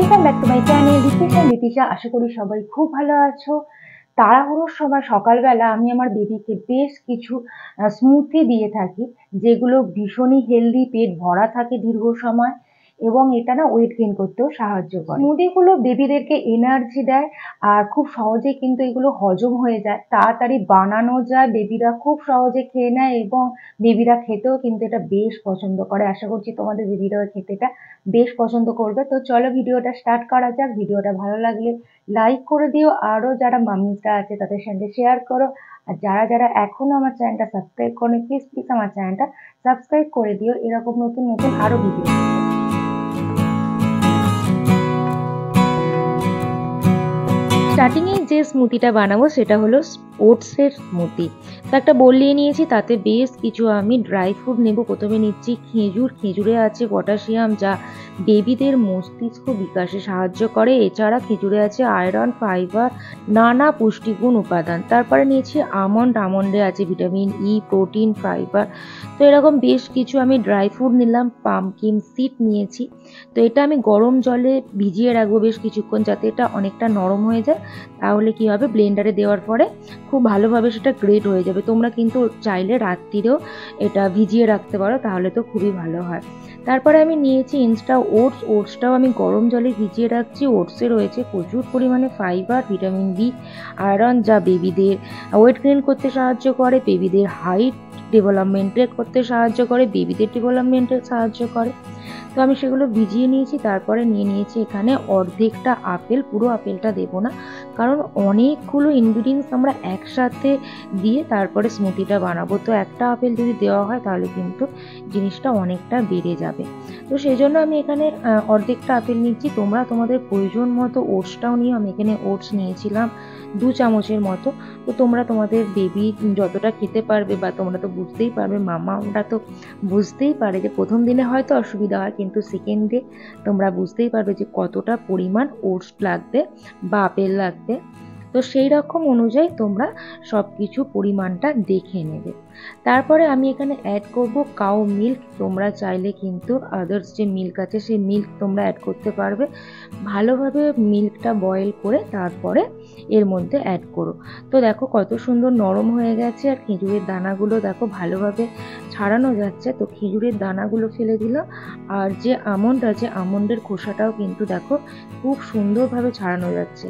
Welcome back to my channel Ritisha. আশা করি সবাই খুব ভালো আছো। তাড়াহুড়োর সময় সকালবেলা আমি আমার বেবিকে বেশ কিছু স্মুথি দিয়ে থাকি, যেগুলো ভীষণই হেলদি, পেট ভরা থাকে দীর্ঘ সময় এবং এটা না ওয়েট গেইন করতেও সাহায্য করে। স্মুদিগুলো বেবিদেরকে এনার্জি দেয় আর খুব সহজে কিন্তু এগুলো হজম হয়ে যায়, তাড়াতাড়ি বানানো যায়, বেবিরা খুব সহজে খেয়ে নেয় এবং বেবিরা খেতেও কিন্তু এটা বেশ পছন্দ করে। আশা করছি তোমাদের বেবিরাও খেতে এটা বেশ পছন্দ করবে। তো চলো ভিডিওটা স্টার্ট করা যাক। ভিডিওটা ভালো লাগলে লাইক করে দিও, আরও যারা মামিরা আছে তাদের সঙ্গে শেয়ার করো, আর যারা যারা এখনো আমার চ্যানেলটা সাবস্ক্রাইব করেনি প্লিজ আমার চ্যানেলটা সাবস্ক্রাইব করে দিও এরকম নতুন নতুন আরো ভিডিও। স্টার্টিংয়ে যে স্মুদিটা বানাবো সেটা হলো ওটসের স্মুদি। তো একটা বোল নিয়ে নিয়েছি, তাতে বেশ কিছু আমি ড্রাই ফ্রুট নেব। প্রথমে নিচ্ছি খেজুরে আছে পটাশিয়াম, যা বেবিদের মস্তিষ্ক বিকাশে সাহায্য করে। এছাড়া খেজুরে আছে আয়রন, ফাইবার, নানা পুষ্টিগুণ উপাদান। তারপরে নিয়েছি আমন্ডে আছে ভিটামিন ই, প্রোটিন, ফাইবার। তো এরকম বেশ কিছু আমি ড্রাই ফ্রুট নিলাম। পামকিন সিড নিয়েছি। তো এটা আমি গরম জলে ভিজিয়ে রাখবো বেশ কিছুক্ষণ, যাতে এটা অনেকটা নরম হয়ে যায়। তাহলে কি হবে, ব্লেন্ডারে দেওয়ার পরে খুব ভালোভাবে সেটা গ্রেট হয়ে যাবে। তোমরা কিন্তু চাইলে রাত্রিরেও এটা ভিজিয়ে রাখতে পারো, তাহলে তো খুবই ভালো হয়। তারপরে আমি নিয়েছি ইনস্টা ওটসটাও আমি গরম জলে ভিজিয়ে রাখছি। ওটসে রয়েছে প্রচুর পরিমাণে ফাইবার, ভিটামিন বি, আয়রন, যা বেবিদের ওয়েট গেইন করতে সাহায্য করে, বেবিদের হাইট ডেভেলপমেন্টে করতে সাহায্য করে, বেবিদের ডেভেলপমেন্টে সাহায্য করে। তো আমি সেগুলো ভিজিয়ে নিয়েছি। তারপরে নিয়ে নিয়েছি এখানে অর্ধেকটা আপেল, পুরো আপেলটা দেবো না, কারণ অনেকগুলো ইনগ্রিডিয়েন্টস আমরা একসাথে দিয়ে তারপরে স্মুদিটা বানাবো। তো একটা আপেল যদি দেওয়া হয় তাহলে কিন্তু জিনিসটা অনেকটা বেড়ে যাবে। তো সেই জন্য আমি এখানে অর্ধেকটা আপেল নিচ্ছি। তোমরা তোমাদের প্রয়োজন মতো ওটসটাও নিয়ে, আমি এখানে ওটস নিয়েছিলাম 2 চামচের মতো। তো তোমরা তোমাদের বেবি যতটা খেতে পারবে, বা তোমরা তো বুঝতেই পারবে, মামারা তো বুঝতেই পারে যে প্রথম দিনে হয়তো অসুবিধা হয়, কিন্তু সেকেন্ড ডে তোমরা বুঝতেই পারবে যে কতটা পরিমাণ ওটস লাগবে বা আপেল লাগবে। তো সেই রকম অনুযায়ী তোমরা সব কিছু পরিমাণটা দেখে নেবে। তারপরে আমি এখানে অ্যাড করব কাউ মিল্ক। তোমরা চাইলে কিন্তু আদার্স যে মিল্ক আছে সেই মিল্ক তোমরা অ্যাড করতে পারবে। ভালোভাবে মিল্কটা বয়েল করে তারপরে এর মধ্যে অ্যাড করো। তো দেখো কত সুন্দর নরম হয়ে গেছে, আর খেজুরের দানাগুলো দেখো ভালোভাবে ছাড়ানো যাচ্ছে। তো খেজুরের দানাগুলো ফেলে দিলাম, আর যে আমন্ড আছে আমন্ডের খোসাটাও কিন্তু দেখো খুব সুন্দরভাবে ছাড়ানো যাচ্ছে।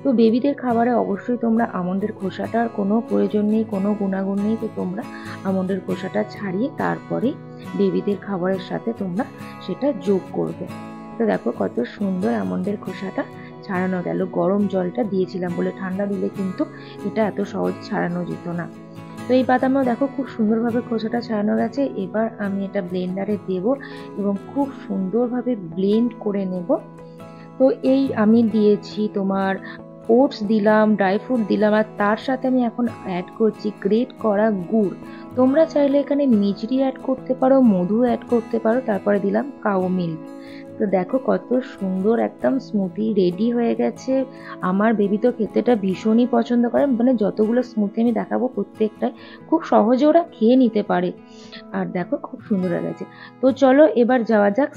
তো বেবিদের খাবারে অবশ্যই তোমরা আমন্ডের খোসাটার কোনো প্রয়োজন নেই, কোনো গুণাগুণ নেই। তো তোমরা আমন্ডের খোসাটা ছাড়িয়ে তারপরে বেবিদের খাবারের সাথে তোমরা সেটা যোগ করবে। তো দেখো কত সুন্দর আমন্ডের খোসাটা ছাড়ানো গেল। গরম জলটা দিয়েছিলাম বলে, ঠান্ডা দিলে কিন্তু এটা এত সহজ ছাড়ানো যেত না। তো এই বাদামও দেখো খুব সুন্দরভাবে খোসাটা ছাড়ানো গেছে। এবার আমি এটা ব্লেন্ডারে দেব এবং খুব সুন্দরভাবে ব্লেন্ড করে নেব। তো এই আমি দিয়েছি তোমার ওটস দিলাম, ড্রাই ফ্রুট দিলাম, আর তার সাথে আমি এখন অ্যাড করছি গ্রেট করা গুড়। তোমরা চাইলে এখানে মিজরি অ্যাড করতে পারো, মধু অ্যাড করতে পারো। তারপরে দিলাম কাউ মিল্ক। তো দেখো কত সুন্দর একদম স্মুদি রেডি হয়ে গেছে। আমার বেবি তো খেতেটা ভীষণই পছন্দ করে, মানে যতগুলো স্মুদি আমি দেখাবো প্রত্যেকটাই খুব সহজে ওরা খেয়ে নিতে পারে। আর দেখো খুব সুন্দর হয়ে গেছে। তো চলো এবার যাওয়া যাক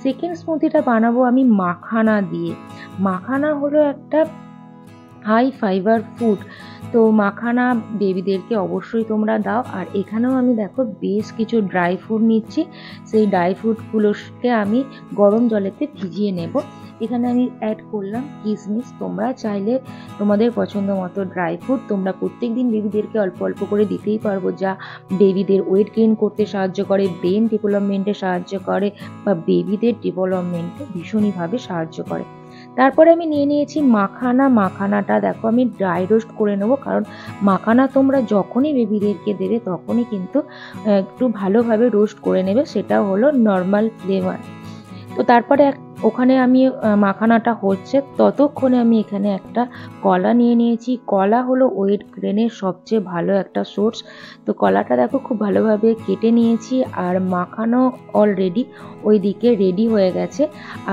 সেকেন্ড স্মুদিটা বানাবো আমি মাখানা দিয়ে। মাখানা হলো একটা হাই ফাইবার ফুড। তো মাখানা বেবিদেরকে অবশ্যই তোমরা দাও। আর এখানেও আমি দেখো বেশ কিছু ড্রাই ফ্রুট নিচ্ছি। সেই ড্রাই ফ্রুটগুলোকে আমি গরম জলেতে ভিজিয়ে নেব। এখানে আমি অ্যাড করলাম কিশমিশ। তোমরা চাইলে তোমাদের পছন্দ মতো ড্রাই ফ্রুট তোমরা প্রত্যেকদিন বেবিদেরকে অল্প অল্প করে দিতেই পারবো, যা বেবিদের ওয়েট গেইন করতে সাহায্য করে, ব্রেন ডেভেলপমেন্টে সাহায্য করে, বা বেবিদের ডেভেলপমেন্টে ভীষণইভাবে সাহায্য করে। তারপরে আমি নিয়ে নিয়েছি মাখানাটা দেখো আমি ড্রাই রোস্ট করে নেবো, কারণ মাখানা তোমরা যখনই বেবিদেরকে দেবে তখনই কিন্তু একটু ভালোভাবে রোস্ট করে নেবে, সেটা হলো নর্মাল ফ্লেভার। তো তারপরে ওখানে আমি মাখানাটা হচ্ছে ততক্ষণে আমি এখানে একটা কলা নিয়ে নিয়েছি। কলা হলো ওয়েট গেইনের সবচেয়ে ভালো একটা সোর্স। তো কলাটা দেখো খুব ভালোভাবে কেটে নিয়েছি, আর মাখানো অলরেডি ওইদিকে রেডি হয়ে গেছে।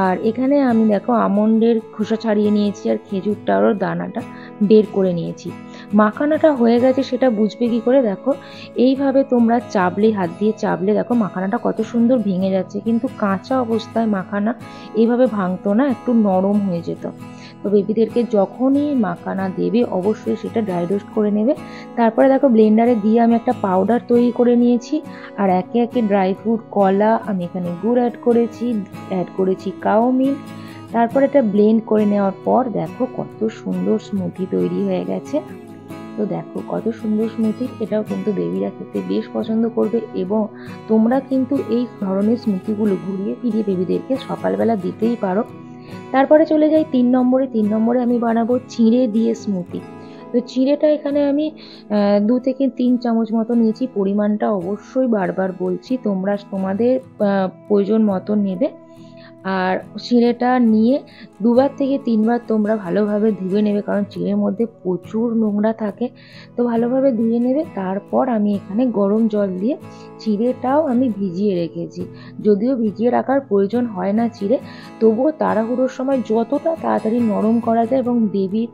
আর এখানে আমি দেখো আমন্ডের খোসা ছাড়িয়ে নিয়েছি, আর খেজুরটারও দানাটা বের করে নিয়েছি। মাখানাটা হয়ে গেছে সেটা বুঝবে কি করে, দেখো এইভাবে তোমরা চাপলে, হাত দিয়ে চাপলে দেখো মাখানাটা কত সুন্দর ভেঙে যাচ্ছে, কিন্তু কাঁচা অবস্থায় মাখানা এইভাবে ভাঙতো না, একটু নরম হয়ে যেত। তো বেবিদেরকে যখনই মাখানা দেবে অবশ্যই সেটা ড্রাই রোস্ট করে নেবে। তারপরে দেখো ব্লেন্ডারে দিয়ে আমি একটা পাউডার তৈরি করে নিয়েছি, আর একে একে ড্রাই ফ্রুট, কলা, আমি এখানে গুড় অ্যাড করেছি কাও মিল্ক। তারপর এটা ব্লেন্ড করে নেওয়ার পর দেখো কত সুন্দর স্মুদি তৈরি হয়ে গেছে। তো দেখো কত সুন্দর স্মুদি, এটাও কিন্তু বেবিরা খেতে বেশ পছন্দ করবে, এবং তোমরা কিন্তু এই ধরনের স্মুদিগুলো ঘুরিয়ে ফিরিয়ে বেবিদেরকে সকালবেলা দিতেই পারো। তারপরে চলে যাই 3 নম্বরে। 3 নম্বরে আমি বানাবো চিঁড়ে দিয়ে স্মুদি। তো চিঁড়েটা এখানে আমি 2 থেকে 3 চামচ মতো নিয়েছি। পরিমাণটা অবশ্যই বারবার বলছি, তোমরা তোমাদের প্রয়োজন মতো নেবে। আর চিঁড়েটা নিয়ে 2 থেকে 3 বার তোমরা ভালোভাবে ধুয়ে নেবে, কারণ চিঁড়ের মধ্যে প্রচুর নোংরা থাকে। তো ভালোভাবে ধুয়ে নেবে। তারপর আমি এখানে গরম জল দিয়ে চিঁড়েটাও আমি ভিজিয়ে রেখেছি। যদিও ভিজিয়ে রাখার প্রয়োজন হয় না চিঁড়ে, তবুও তাড়াহুড়োর সময় যতটা তাড়াতাড়ি নরম করা যায় এবং বেবির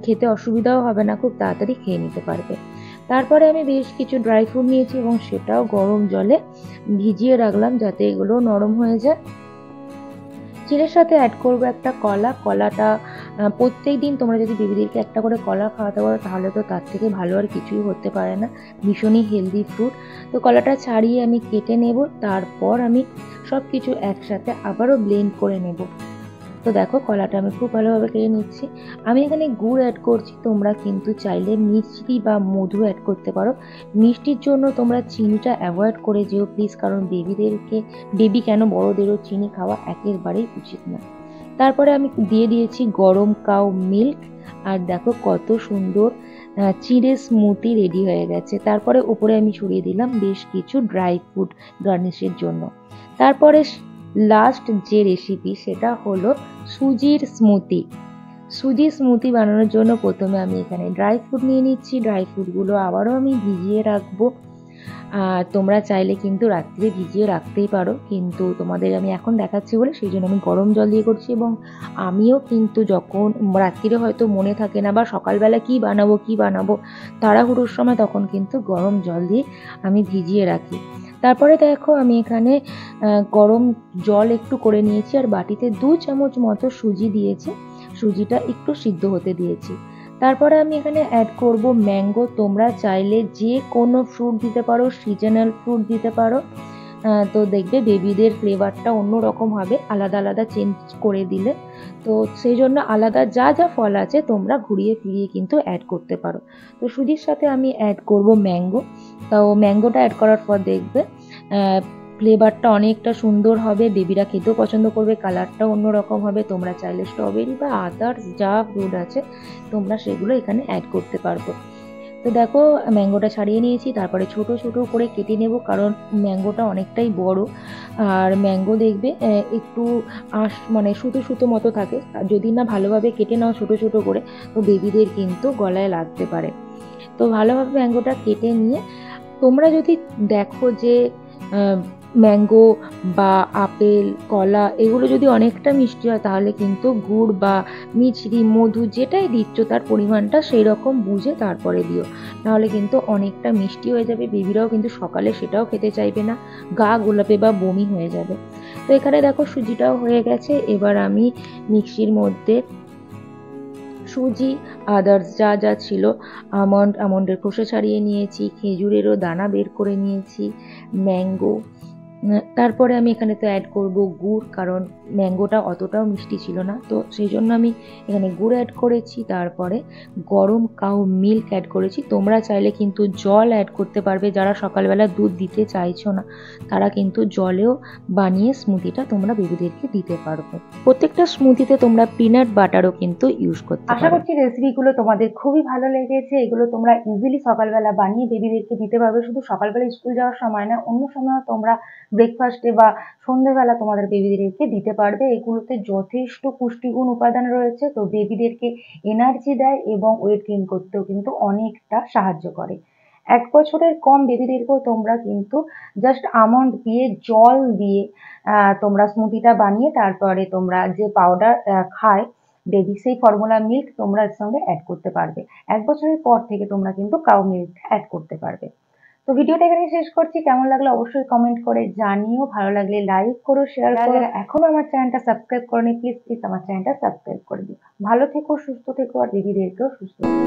খেতে অসুবিধাও হবে না, খুব তাড়াতাড়ি খেয়ে নিতে পারবে। তারপরে আমি বেশ কিছু ড্রাই ফ্রুট নিয়েছি এবং সেটাও গরম জলে ভিজিয়ে রাখলাম যাতে এগুলো নরম হয়ে যায়। চিড়ের সাথে অ্যাড করবো একটা কলা। কলাটা প্রত্যেক দিন তোমরা যদি বেবিদেরকে একটা করে কলা খাওয়াতে পারো তাহলে তো তার থেকে ভালো আর কিছুই হতে পারে না, ভীষণই হেলদি ফ্রুট। তো কলাটা ছাড়িয়ে আমি কেটে নেব, তারপর আমি সব কিছু একসাথে আবারও ব্লেন্ড করে নেব। তো দেখো কলাটা আমি খুব ভালোভাবে কেটে নিচ্ছি। আমি এখানে গুড় অ্যাড করছি, তোমরা কিন্তু চাইলে মিষ্টি বা মধু অ্যাড করতে পারো। মিষ্টির জন্য তোমরা চিনিটা অ্যাভয়েড করে যেও প্লিজ, কারণ বেবি কেন বড়দেরও চিনি খাওয়া একেবারেই উচিত না। তারপরে আমি দিয়ে দিয়েছি গরম কাউ মিল্ক, আর দেখো কত সুন্দর চিড়ে স্মুদি রেডি হয়ে গেছে। তারপরে উপরে আমি ছড়িয়ে দিলাম বেশ কিছু ড্রাই ফ্রুট গার্নিশের জন্য। তারপরে লাস্ট যে রেসিপি সেটা হলো সুজির স্মুদি। সুজির স্মুদি বানানোর জন্য প্রথমে আমি এখানে ড্রাই ফ্রুট নিয়ে নিচ্ছি। ড্রাই ফ্রুটগুলো আবারও আমি ভিজিয়ে রাখবো। আর তোমরা চাইলে কিন্তু রাত্রে ভিজিয়ে রাখতেই পারো, কিন্তু তোমাদের আমি এখন দেখাচ্ছি বলে সেই জন্য আমি গরম জল দিয়ে করছি। এবং আমিও কিন্তু যখন রাত্রিরে হয়তো মনে থাকে না বা সকালবেলা কি বানাবো তাড়াহুড়োর সময়, তখন কিন্তু গরম জল দিয়ে আমি ভিজিয়ে রাখি। তারপরে দেখো আমি এখানে গরম জল একটু করে নিয়েছি, আর বাটিতে 2 চামচ মতো সুজি দিয়েছি। সুজিটা একটু সিদ্ধ হতে দিয়েছি। তারপরে আমি এখানে অ্যাড করব ম্যাঙ্গো। তোমরা চাইলে যে কোনো ফ্রুট দিতে পারো, সিজনাল ফ্রুট দিতে পারো। তো দেখবে বেবিদের ফ্লেভারটা অন্যরকম হবে আলাদা আলাদা চেঞ্জ করে দিলে। তো সেই জন্য আলাদা যা যা ফল আছে তোমরা ঘুরিয়ে ফিরিয়ে কিন্তু অ্যাড করতে পারো। তো সুজির সাথে আমি অ্যাড করব ম্যাঙ্গো। তো ম্যাঙ্গোটা অ্যাড করার পর দেখবে ফ্লেভারটা অনেকটা সুন্দর হবে, বেবিরা খেতেও পছন্দ করবে, কালারটাও অন্যরকম হবে। তোমরা চাইলে স্ট্রবেরি বা আদার্স যা ফ্রুট আছে তোমরা সেগুলো এখানে অ্যাড করতে পারবে। তো দেখো ম্যাঙ্গোটা ছাড়িয়ে নিয়েছি, তারপরে ছোট ছোট করে কেটে নেব, কারণ ম্যাঙ্গোটা অনেকটাই বড়। আর ম্যাঙ্গো দেখবে একটু মানে সুতো সুতো মতো থাকে, যদি না ভালোভাবে কেটে নাও ছোট ছোট করে তো বেবিদের কিন্তু গলায় লাগতে পারে। তো ভালোভাবে ম্যাঙ্গোটা কেটে নিয়ে তোমরা যদি দেখো যে ম্যাঙ্গো বা আপেল, কলা এগুলো যদি অনেকটা মিষ্টি হয় তাহলে কিন্তু গুড় বা মিছরি, মধু যেটাই দিচ্ছ তার পরিমাণটা সেই রকম বুঝে তারপরে দিও, নাহলে কিন্তু অনেকটা মিষ্টি হয়ে যাবে, বেবিরাও কিন্তু সকালে সেটাও খেতে চাইবে না, গা গোলাপে বা বমি হয়ে যাবে। তো এখানে দেখো সুজিটাও হয়ে গেছে। এবার আমি মিক্সির মধ্যে সুজি, আদার্স যা যা ছিল, আমন্ডের খোসা ছাড়িয়ে নিয়েছি, খেজুরেরও দানা বের করে নিয়েছি, ম্যাঙ্গো, তারপরে আমি এখানে তো অ্যাড করব গুড়, কারণ ম্যাঙ্গোটা অতটাও মিষ্টি ছিল না, তো সেই জন্য আমি এখানে গুড় অ্যাড করেছি। তারপরে গরম কাউ মিল্ক অ্যাড করেছি। তোমরা চাইলে কিন্তু জল অ্যাড করতে পারবে, যারা সকালবেলা দুধ দিতে চাইছো না তারা কিন্তু জলেও বানিয়ে স্মুদিটা তোমরা বেবিদেরকে দিতে পারবে। প্রত্যেকটা স্মুদিতে তোমরা পিনাট বাটারও কিন্তু ইউজ করতে পারো। আশা করছি রেসিপিগুলো তোমাদের খুবই ভালো লেগেছে। এগুলো তোমরা ইজিলি সকালবেলা বানিয়ে বেবিদেরকে দিতে পারবে। শুধু সকালবেলা স্কুল যাওয়ার সময় না, অন্য সময়ও তোমরা ব্রেকফাস্টে বা সন্ধ্যেবেলা তোমাদের বেবিদেরকে দিতে পারবে। এগুলোতে যথেষ্ট পুষ্টিগুণ উপাদান রয়েছে, তো বেবিদেরকে এনার্জি দেয় এবং ওয়েট গেইন করতেও কিন্তু অনেকটা সাহায্য করে। 1 বছরের কম বেবিদেরকেও তোমরা কিন্তু জাস্ট আমন্ড দিয়ে, জল দিয়ে তোমরা স্মুদিটা বানিয়ে তারপরে তোমরা যে পাউডার খায় বেবি সেই ফর্মুলা মিল্ক তোমরা এর সঙ্গে অ্যাড করতে পারবে। 1 বছরের পর থেকে তোমরা কিন্তু কাউ মিল্ক অ্যাড করতে পারবে। তো ভিডিওটা এখানে শেষ করছি। কেমন লাগলো অবশ্যই কমেন্ট করে জানিও। ভালো লাগলে লাইক করো, শেয়ার করো। এখনো আমার চ্যানেলটা সাবস্ক্রাইব করোনি, প্লিজ আমার চ্যানেলটা সাবস্ক্রাইব করে দিও। ভালো থেকো, সুস্থ থেকো আর বেবিদেরকেও সুস্থ থেকো।